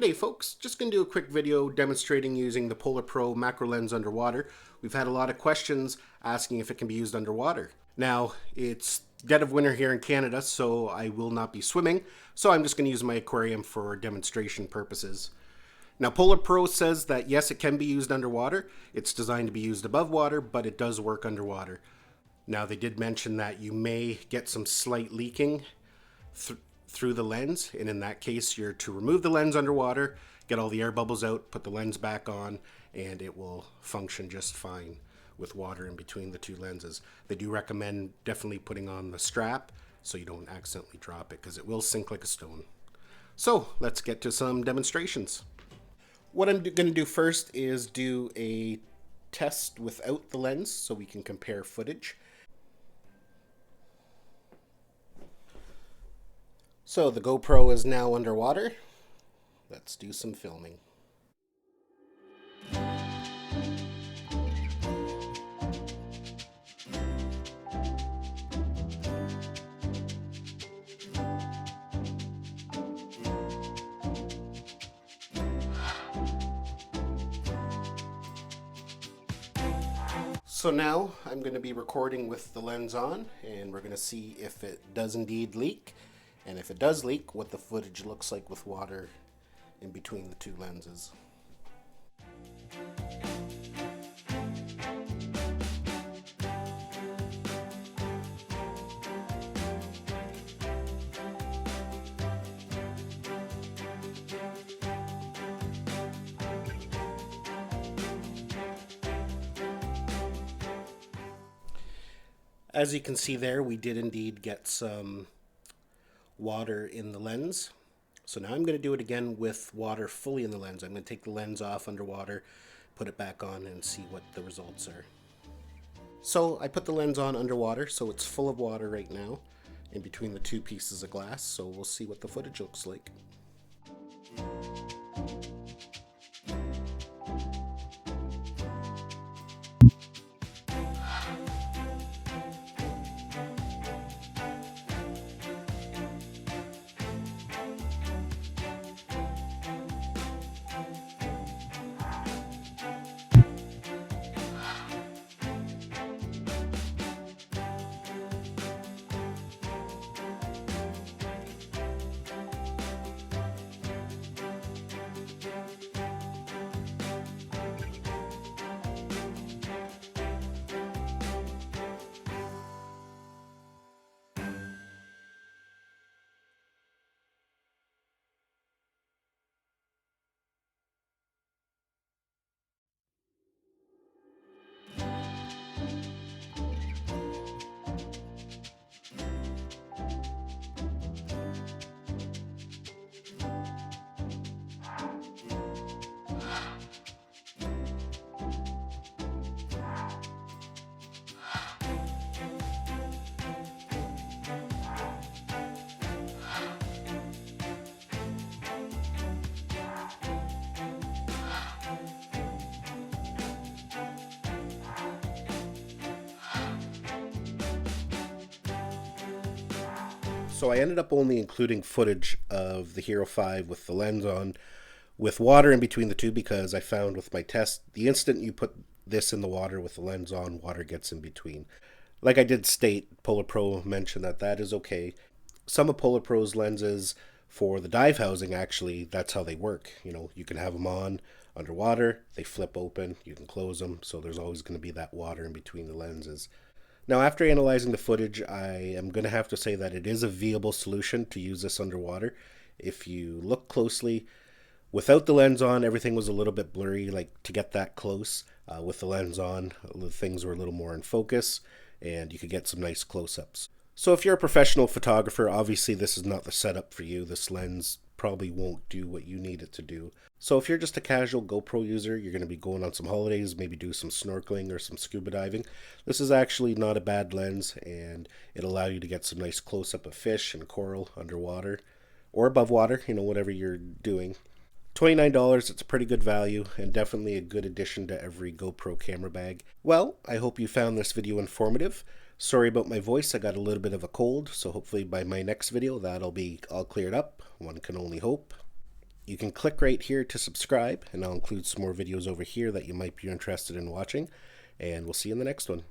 G'day folks, just going to do a quick video demonstrating using the Polar Pro macro lens underwater. We've had a lot of questions asking if it can be used underwater. Now, it's dead of winter here in Canada, so I will not be swimming, so I'm just going to use my aquarium for demonstration purposes. Now, Polar Pro says that yes, it can be used underwater. It's designed to be used above water, but it does work underwater. Now, they did mention that you may get some slight leaking through the lens, and in that case you're to remove the lens underwater, get all the air bubbles out, put the lens back on, and it will function just fine with water in between the two lenses. They do recommend definitely putting on the strap so you don't accidentally drop it, because it will sink like a stone. So let's get to some demonstrations. What I'm going to do first is do a test without the lens so we can compare footage. So the GoPro is now underwater. Let's do some filming. So now I'm going to be recording with the lens on, and we're going to see if it does indeed leak. And if it does leak, what the footage looks like with water in between the two lenses. As you can see there, we did indeed get some water in the lens. So now I'm going to do it again with water fully in the lens. I'm going to take the lens off underwater, put it back on, and see what the results are. So I put the lens on underwater, so it's full of water right now in between the two pieces of glass. So we'll see what the footage looks like. So I ended up only including footage of the Hero 5 with the lens on, with water in between the two, because I found with my test, the instant you put this in the water with the lens on, water gets in between. Like I did state, Polar Pro mentioned that that is okay. Some of Polar Pro's lenses for the dive housing, actually, that's how they work. You know, you can have them on underwater, they flip open, you can close them, so there's always going to be that water in between the lenses. Now, after analyzing the footage, I am going to have to say that it is a viable solution to use this underwater. If you look closely, without the lens on, everything was a little bit blurry. Like, to get that close, with the lens on, things were a little more in focus, and you could get some nice close-ups. So if you're a professional photographer, obviously this is not the setup for you. This lens probably won't do what you need it to do. So if you're just a casual GoPro user, you're going to be going on some holidays, maybe do some snorkeling or some scuba diving, this is actually not a bad lens, and it'll allow you to get some nice close-up of fish and coral underwater or above water, you know, whatever you're doing. $29, it's a pretty good value and definitely a good addition to every GoPro camera bag. Well, I hope you found this video informative. Sorry about my voice, I got a little bit of a cold, so hopefully by my next video that'll be all cleared up. One can only hope. You can click right here to subscribe, and I'll include some more videos over here that you might be interested in watching, and we'll see you in the next one.